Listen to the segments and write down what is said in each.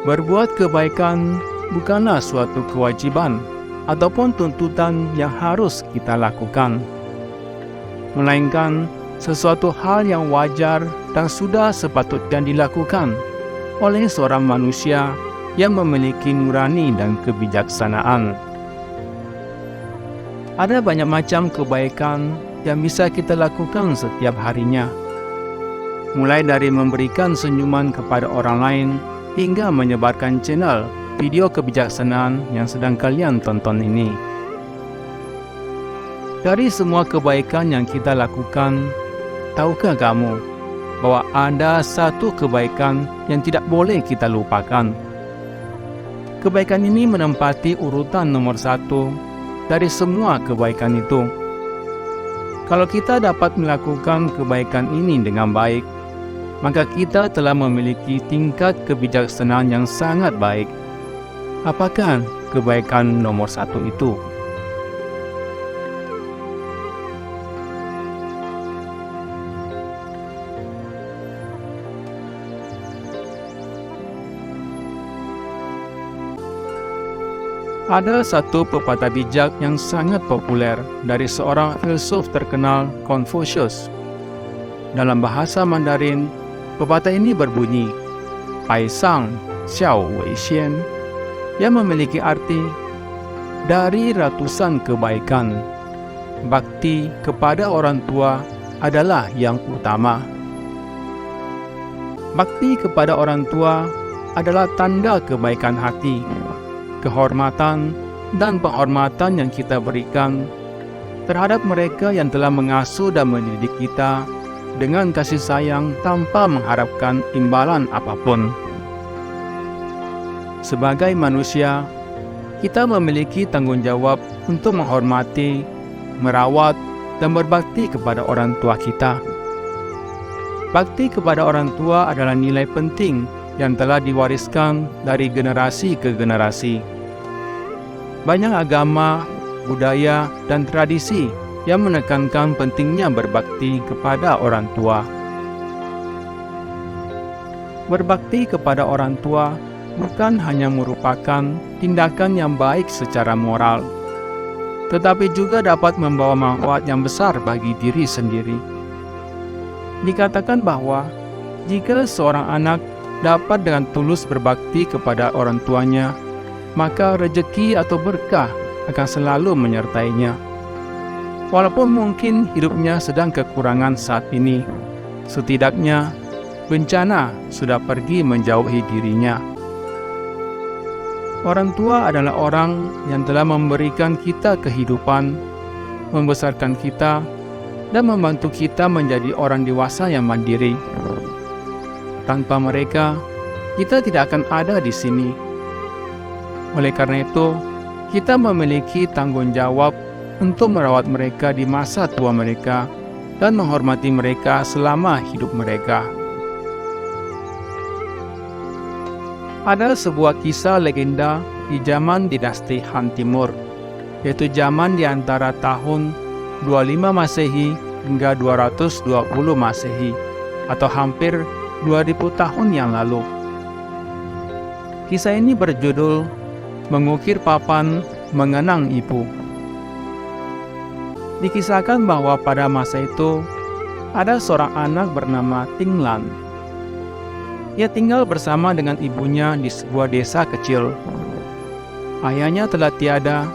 Berbuat kebaikan bukanlah suatu kewajiban ataupun tuntutan yang harus kita lakukan, melainkan sesuatu hal yang wajar dan sudah sepatutnya dilakukan oleh seorang manusia yang memiliki nurani dan kebijaksanaan. Ada banyak macam kebaikan yang bisa kita lakukan setiap harinya, mulai dari memberikan senyuman kepada orang lain hingga menyebarkan channel video kebijaksanaan yang sedang kalian tonton ini. Dari semua kebaikan yang kita lakukan, tahukah kamu bahwa ada satu kebaikan yang tidak boleh kita lupakan? Kebaikan ini menempati urutan nomor 1 dari semua kebaikan itu. Kalau kita dapat melakukan kebaikan ini dengan baik, maka kita telah memiliki tingkat kebijaksanaan yang sangat baik. Apakah kebaikan nomor 1 itu? Ada satu pepatah bijak yang sangat populer dari seorang filsuf terkenal, Confucius. Dalam bahasa Mandarin, pepatah ini berbunyi, "Bai Sang Xiao Wei Xian," yang memiliki arti, dari ratusan kebaikan, bakti kepada orang tua adalah yang utama. Bakti kepada orang tua adalah tanda kebaikan hati, kehormatan dan penghormatan yang kita berikan terhadap mereka yang telah mengasuh dan mendidik kita dengan kasih sayang tanpa mengharapkan imbalan apapun. Sebagai manusia, kita memiliki tanggung jawab untuk menghormati, merawat, dan berbakti kepada orang tua kita. Bakti kepada orang tua adalah nilai penting yang telah diwariskan dari generasi ke generasi. Banyak agama, budaya, dan tradisi yang menekankan pentingnya berbakti kepada orang tua. Berbakti kepada orang tua bukan hanya merupakan tindakan yang baik secara moral, tetapi juga dapat membawa manfaat yang besar bagi diri sendiri. Dikatakan bahwa jika seorang anak dapat dengan tulus berbakti kepada orang tuanya, maka rezeki atau berkah akan selalu menyertainya. Walaupun mungkin hidupnya sedang kekurangan saat ini, setidaknya bencana sudah pergi menjauhi dirinya. Orang tua adalah orang yang telah memberikan kita kehidupan, membesarkan kita, dan membantu kita menjadi orang dewasa yang mandiri. Tanpa mereka, kita tidak akan ada di sini. Oleh karena itu, kita memiliki tanggung jawab untuk merawat mereka di masa tua mereka dan menghormati mereka selama hidup mereka. Ada sebuah kisah legenda di zaman dinasti Han Timur, yaitu zaman di antara tahun 25 Masehi hingga 220 Masehi, atau hampir 2000 tahun yang lalu. Kisah ini berjudul Mengukir Papan Mengenang Ibu. Dikisahkan bahwa pada masa itu ada seorang anak bernama Ting Lan. Ia tinggal bersama dengan ibunya di sebuah desa kecil. Ayahnya telah tiada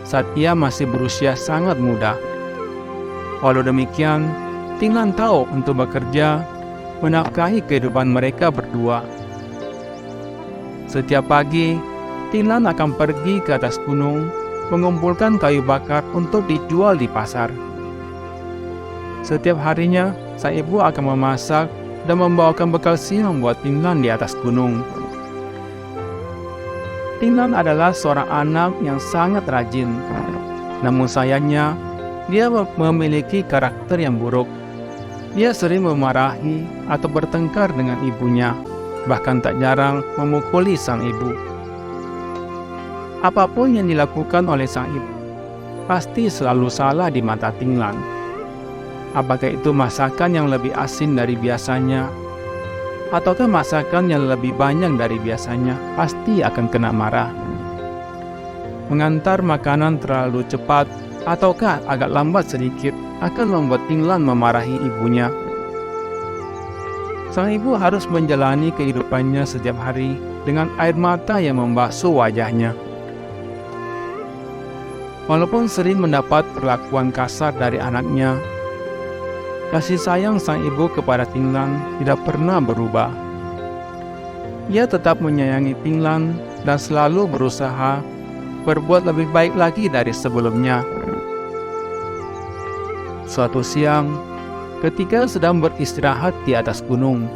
saat ia masih berusia sangat muda. Walau demikian, Ting Lan tahu untuk bekerja menafkahi kehidupan mereka berdua. Setiap pagi, Ting Lan akan pergi ke atas gunung mengumpulkan kayu bakar untuk dijual di pasar. Setiap harinya, sang ibu akan memasak dan membawakan bekal siang buat Ting Lan di atas gunung. Ting Lan adalah seorang anak yang sangat rajin. Namun sayangnya, dia memiliki karakter yang buruk. Dia sering memarahi atau bertengkar dengan ibunya, bahkan tak jarang memukuli sang ibu. Apapun yang dilakukan oleh sang ibu, pasti selalu salah di mata Ting Lan. Apakah itu masakan yang lebih asin dari biasanya, ataukah masakan yang lebih banyak dari biasanya, pasti akan kena marah. Mengantar makanan terlalu cepat ataukah agak lambat sedikit akan membuat Ting Lan memarahi ibunya. Sang ibu harus menjalani kehidupannya setiap hari dengan air mata yang membasuh wajahnya. Walaupun sering mendapat perlakuan kasar dari anaknya, kasih sayang sang ibu kepada Ting Lan tidak pernah berubah. Ia tetap menyayangi Ting Lan dan selalu berusaha berbuat lebih baik lagi dari sebelumnya. Suatu siang, ketika sedang beristirahat di atas gunung,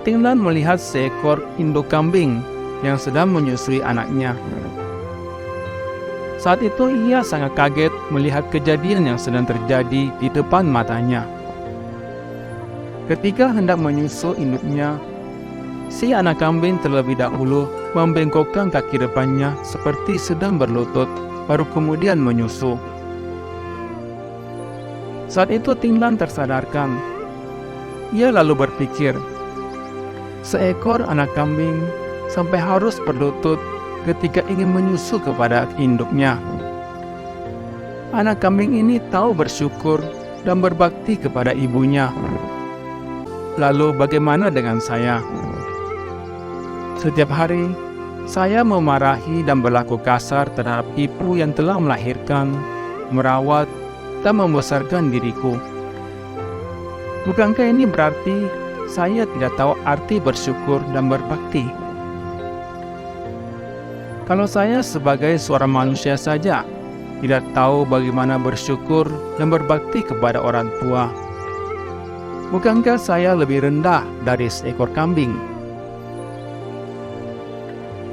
Ting Lan melihat seekor induk kambing yang sedang menyusui anaknya. Saat itu ia sangat kaget melihat kejadian yang sedang terjadi di depan matanya. Ketika hendak menyusu induknya, si anak kambing terlebih dahulu membengkokkan kaki depannya seperti sedang berlutut, baru kemudian menyusu. Saat itu Ting Lan tersadarkan. Ia lalu berpikir, seekor anak kambing sampai harus berlutut ketika ingin menyusu kepada induknya. Anak kambing ini tahu bersyukur dan berbakti kepada ibunya. Lalu bagaimana dengan saya? Setiap hari, saya memarahi dan berlaku kasar terhadap ibu yang telah melahirkan, merawat, dan membesarkan diriku. Bukankah ini berarti saya tidak tahu arti bersyukur dan berbakti? Kalau saya sebagai seorang manusia saja tidak tahu bagaimana bersyukur dan berbakti kepada orang tua, bukankah saya lebih rendah dari seekor kambing?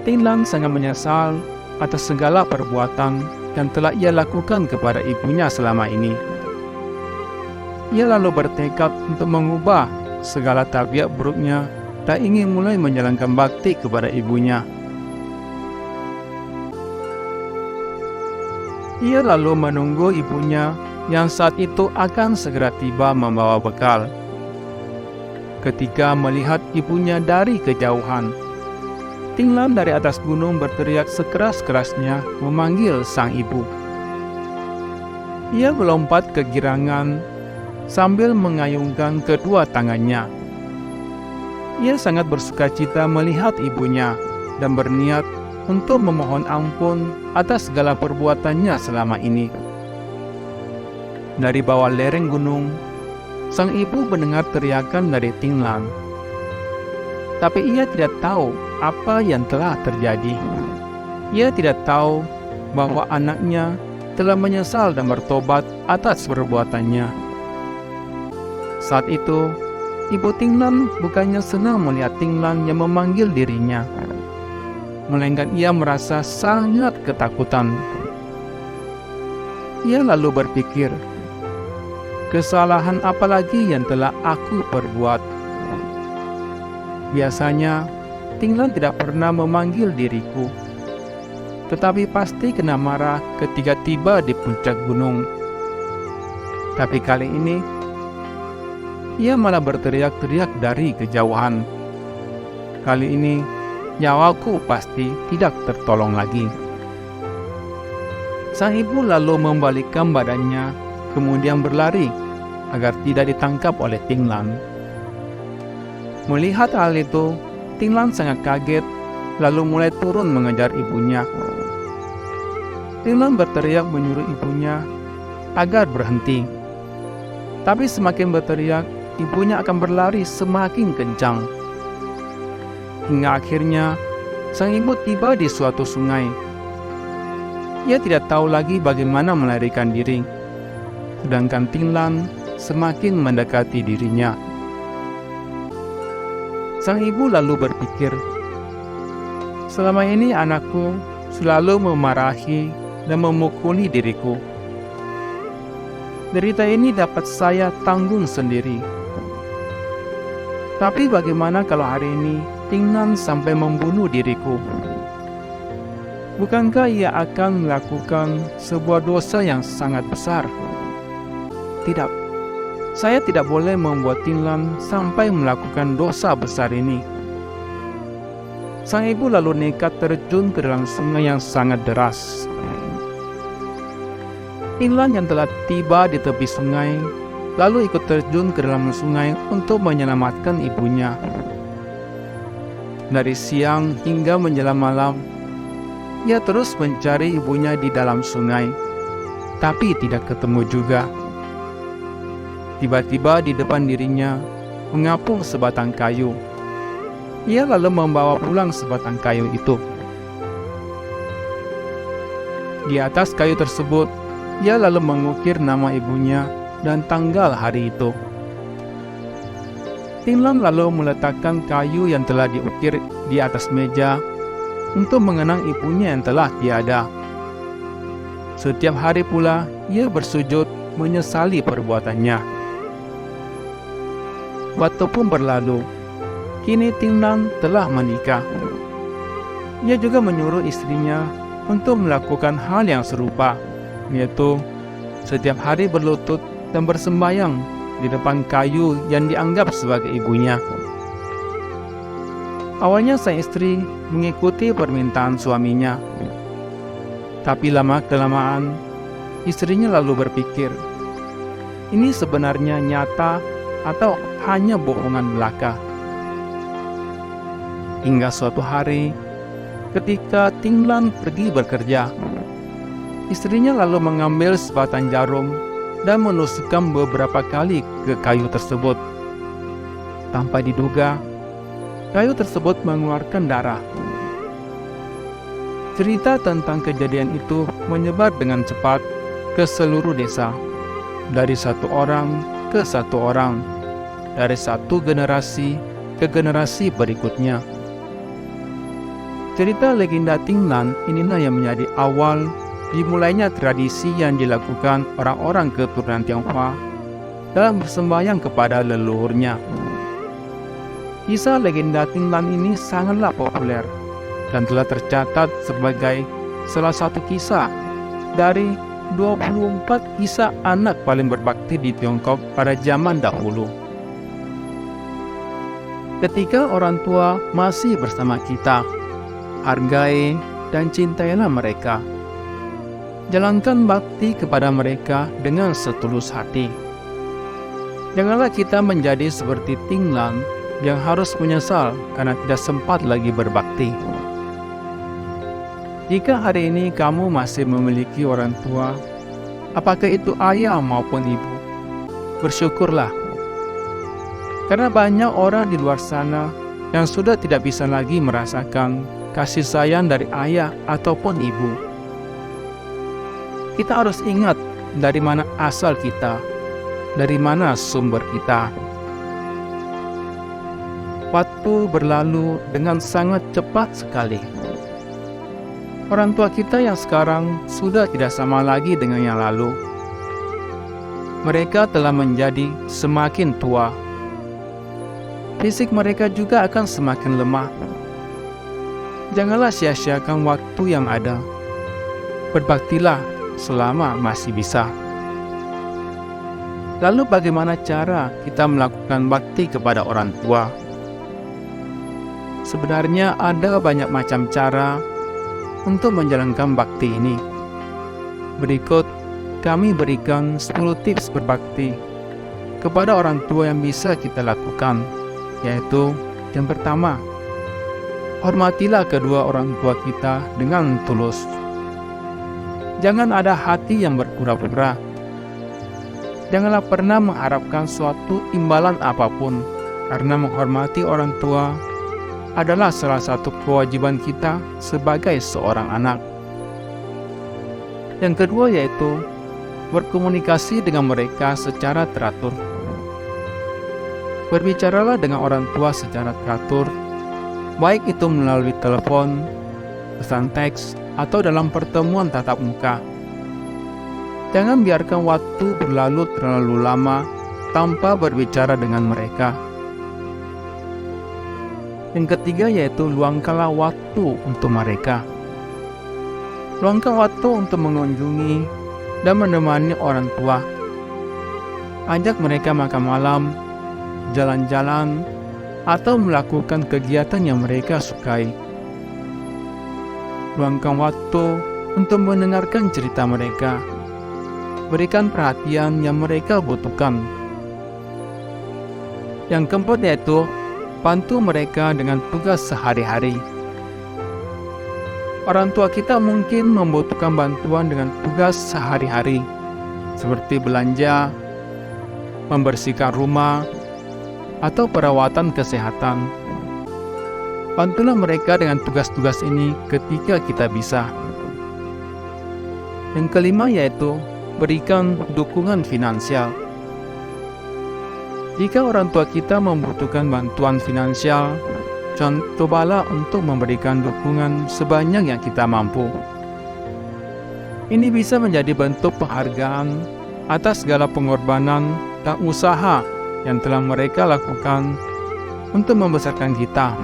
Ting Lan sangat menyesal atas segala perbuatan yang telah ia lakukan kepada ibunya selama ini. Ia lalu bertekad untuk mengubah segala tabiat buruknya dan ingin mulai menjalankan bakti kepada ibunya. Ia lalu menunggu ibunya yang saat itu akan segera tiba membawa bekal. Ketika melihat ibunya dari kejauhan, Ting Lan dari atas gunung berteriak sekeras-kerasnya memanggil sang ibu. Ia melompat kegirangan sambil mengayunkan kedua tangannya. Ia sangat bersukacita melihat ibunya dan berniat untuk memohon ampun atas segala perbuatannya selama ini. Dari bawah lereng gunung, sang ibu mendengar teriakan dari Ting Lan. Tapi ia tidak tahu apa yang telah terjadi. Ia tidak tahu bahwa anaknya telah menyesal dan bertobat atas perbuatannya. Saat itu, ibu Ting Lan bukannya senang melihat Ting Lan yang memanggil dirinya, melainkan ia merasa sangat ketakutan. Ia lalu berpikir, kesalahan apa lagi yang telah aku perbuat? Biasanya, Ting Lan tidak pernah memanggil diriku, tetapi pasti kena marah ketika tiba di puncak gunung. Tapi kali ini, ia malah berteriak-teriak dari kejauhan. Kali ini, nyawaku pasti tidak tertolong lagi. Sang ibu lalu membalikkan badannya, kemudian berlari agar tidak ditangkap oleh Ting Lan. Melihat hal itu, Ting Lan sangat kaget, lalu mulai turun mengejar ibunya. Ting Lan berteriak menyuruh ibunya agar berhenti. Tapi semakin berteriak, ibunya akan berlari semakin kencang. Hingga akhirnya, sang ibu tiba di suatu sungai. Ia tidak tahu lagi bagaimana melarikan diri, sedangkan Ting Lan semakin mendekati dirinya. Sang ibu lalu berpikir, selama ini anakku selalu memarahi dan memukuli diriku. Derita ini dapat saya tanggung sendiri. Tapi bagaimana kalau hari ini Ting Lan sampai membunuh diriku? Bukankah ia akan melakukan sebuah dosa yang sangat besar? Tidak, Saya tidak boleh membuat Tinglan sampai melakukan dosa besar ini. Sang ibu lalu nekat terjun ke dalam sungai yang sangat deras. Tinglan yang telah tiba di tepi sungai lalu ikut terjun ke dalam sungai untuk menyelamatkan ibunya. Dari siang hingga menjelang malam, ia terus mencari ibunya di dalam sungai, tapi tidak ketemu juga. Tiba-tiba di depan dirinya mengapung sebatang kayu. Ia lalu membawa pulang sebatang kayu itu. Di atas kayu tersebut, ia lalu mengukir nama ibunya dan tanggal hari itu. Tinglan lalu meletakkan kayu yang telah diukir di atas meja untuk mengenang ibunya yang telah tiada. Setiap hari pula ia bersujud menyesali perbuatannya. Waktu pun berlalu. Kini Tinglan telah menikah. Ia juga menyuruh istrinya untuk melakukan hal yang serupa, yaitu setiap hari berlutut dan bersembahyang di depan kayu yang dianggap sebagai ibunya. Awalnya sang istri mengikuti permintaan suaminya. Tapi lama-kelamaan, istrinya lalu berpikir, ini sebenarnya nyata atau hanya bohongan belaka. Hingga suatu hari, ketika Tinglan pergi bekerja, istrinya lalu mengambil sebatang jarum dan menusukkan beberapa kali ke kayu tersebut. Tanpa diduga, kayu tersebut mengeluarkan darah. Cerita tentang kejadian itu menyebar dengan cepat ke seluruh desa, dari satu orang ke satu orang, dari satu generasi ke generasi berikutnya. Cerita legenda Tinglan inilah yang menjadi awal dimulainya tradisi yang dilakukan orang-orang keturunan Tionghoa dalam bersembahyang kepada leluhurnya. Kisah legenda Tinglan ini sangatlah populer dan telah tercatat sebagai salah satu kisah dari 24 kisah anak paling berbakti di Tiongkok pada zaman dahulu. Ketika orang tua masih bersama kita, hargai dan cintailah mereka. Jalankan bakti kepada mereka dengan setulus hati. Janganlah kita menjadi seperti Tinglan yang harus menyesal karena tidak sempat lagi berbakti. Jika hari ini kamu masih memiliki orang tua, apakah itu ayah maupun ibu, bersyukurlah. Karena banyak orang di luar sana yang sudah tidak bisa lagi merasakan kasih sayang dari ayah ataupun ibu. Kita harus ingat dari mana asal kita, dari mana sumber kita. Waktu berlalu dengan sangat cepat sekali. Orang tua kita yang sekarang sudah tidak sama lagi dengan yang lalu. Mereka telah menjadi semakin tua. Fisik mereka juga akan semakin lemah. Janganlah sia-siakan waktu yang ada. Berbaktilah selama masih bisa. Lalu bagaimana cara kita melakukan bakti kepada orang tua? Sebenarnya ada banyak macam cara untuk menjalankan bakti ini. Berikut kami berikan 10 tips berbakti kepada orang tua yang bisa kita lakukan, yaitu yang pertama, hormatilah kedua orang tua kita dengan tulus. Jangan ada hati yang berpura-pura. Janganlah pernah mengharapkan suatu imbalan apapun, karena menghormati orang tua adalah salah satu kewajiban kita sebagai seorang anak. Yang kedua yaitu berkomunikasi dengan mereka secara teratur. Berbicaralah dengan orang tua secara teratur, baik itu melalui telepon, pesan teks, atau dalam pertemuan tatap muka. Jangan biarkan waktu berlalu terlalu lama tanpa berbicara dengan mereka. Yang ketiga yaitu luangkanlah waktu untuk mereka. Luangkan waktu untuk mengunjungi dan menemani orang tua. ajak mereka makan malam, jalan-jalan, atau melakukan kegiatan yang mereka sukai. Luangkan waktu untuk mendengarkan cerita mereka. Berikan perhatian yang mereka butuhkan. Yang keempat yaitu, bantu mereka dengan tugas sehari-hari. Orang tua kita mungkin membutuhkan bantuan dengan tugas sehari-hari, seperti belanja, membersihkan rumah, atau perawatan kesehatan. Bantulah mereka dengan tugas-tugas ini ketika kita bisa. Yang kelima yaitu, berikan dukungan finansial. Jika orang tua kita membutuhkan bantuan finansial, cobalah untuk memberikan dukungan sebanyak yang kita mampu. Ini bisa menjadi bentuk penghargaan atas segala pengorbanan dan usaha yang telah mereka lakukan untuk membesarkan kita.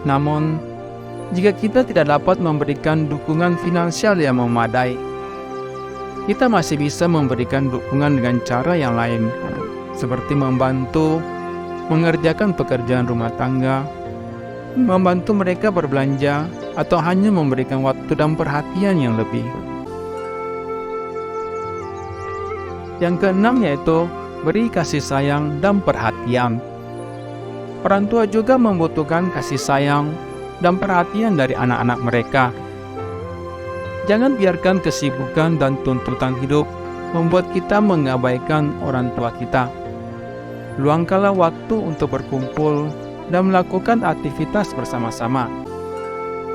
Namun, jika kita tidak dapat memberikan dukungan finansial yang memadai, kita masih bisa memberikan dukungan dengan cara yang lain, seperti membantu mengerjakan pekerjaan rumah tangga, membantu mereka berbelanja, atau hanya memberikan waktu dan perhatian yang lebih. Yang keenam yaitu, beri kasih sayang dan perhatian. Orang tua juga membutuhkan kasih sayang dan perhatian dari anak-anak mereka. Jangan biarkan kesibukan dan tuntutan hidup membuat kita mengabaikan orang tua kita. Luangkanlah waktu untuk berkumpul dan melakukan aktivitas bersama-sama,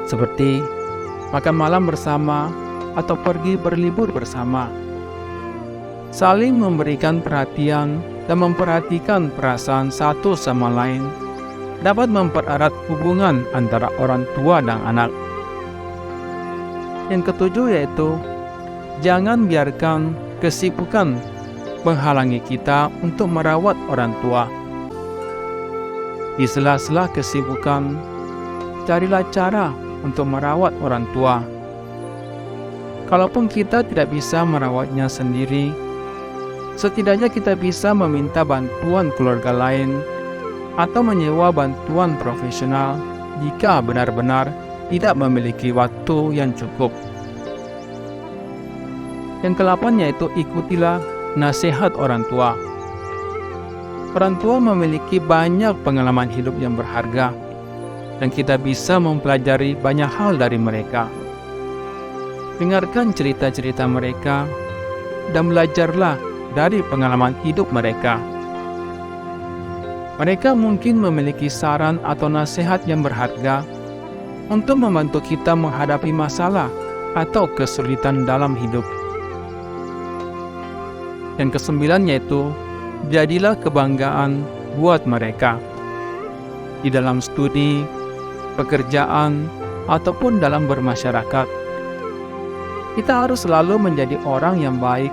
seperti makan malam bersama atau pergi berlibur bersama. Saling memberikan perhatian dan memperhatikan perasaan satu sama lain dapat mempererat hubungan antara orang tua dan anak. Yang ketujuh yaitu, jangan biarkan kesibukan menghalangi kita untuk merawat orang tua. Di sela-sela kesibukan, carilah cara untuk merawat orang tua. Kalaupun kita tidak bisa merawatnya sendiri, setidaknya kita bisa meminta bantuan keluarga lain atau menyewa bantuan profesional jika benar-benar tidak memiliki waktu yang cukup. Yang ke-8 yaitu, ikutilah nasihat orang tua. Orang tua memiliki banyak pengalaman hidup yang berharga, dan kita bisa mempelajari banyak hal dari mereka. Dengarkan cerita-cerita mereka dan belajarlah dari pengalaman hidup mereka. Mereka mungkin memiliki saran atau nasihat yang berharga untuk membantu kita menghadapi masalah atau kesulitan dalam hidup. Yang ke-9 yaitu, jadilah kebanggaan buat mereka. Di dalam studi, pekerjaan, ataupun dalam bermasyarakat, kita harus selalu menjadi orang yang baik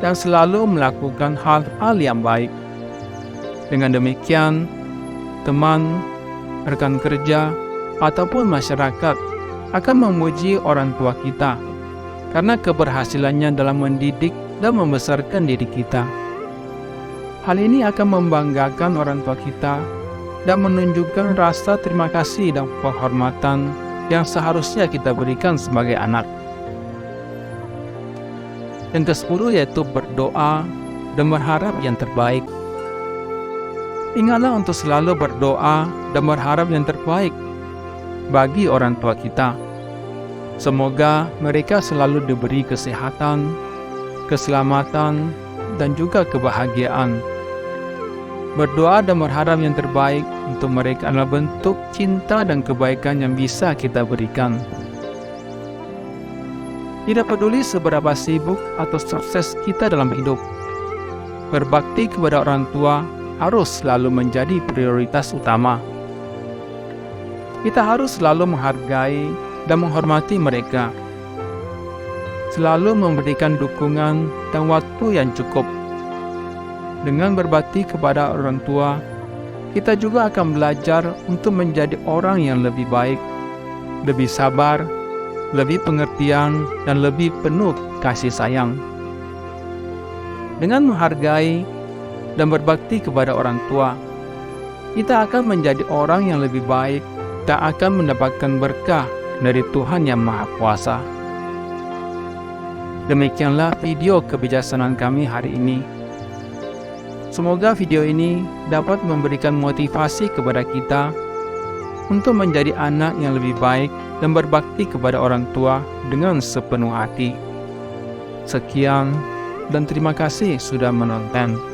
dan selalu melakukan hal-hal yang baik. Dengan demikian, teman, rekan kerja, ataupun masyarakat akan memuji orang tua kita karena keberhasilannya dalam mendidik dan membesarkan diri kita. Hal ini akan membanggakan orang tua kita dan menunjukkan rasa terima kasih dan penghormatan yang seharusnya kita berikan sebagai anak. Yang ke-10 yaitu, berdoa dan berharap yang terbaik. Ingatlah untuk selalu berdoa dan berharap yang terbaik bagi orang tua kita. Semoga mereka selalu diberi kesehatan, keselamatan, dan juga kebahagiaan. Berdoa dan berharap yang terbaik untuk mereka adalah bentuk cinta dan kebaikan yang bisa kita berikan. Tidak peduli seberapa sibuk atau sukses kita dalam hidup, berbakti kepada orang tua harus selalu menjadi prioritas utama. Kita harus selalu menghargai dan menghormati mereka, selalu memberikan dukungan dan waktu yang cukup. Dengan berbakti kepada orang tua, kita juga akan belajar untuk menjadi orang yang lebih baik, lebih sabar, lebih pengertian, dan lebih penuh kasih sayang. Dengan menghargai dan berbakti kepada orang tua, kita akan menjadi orang yang lebih baik dan akan mendapatkan berkah dari Tuhan Yang Maha Kuasa. Demikianlah video kebijaksanaan kami hari ini. Semoga video ini dapat memberikan motivasi kepada kita untuk menjadi anak yang lebih baik dan berbakti kepada orang tua dengan sepenuh hati. Sekian dan terima kasih sudah menonton.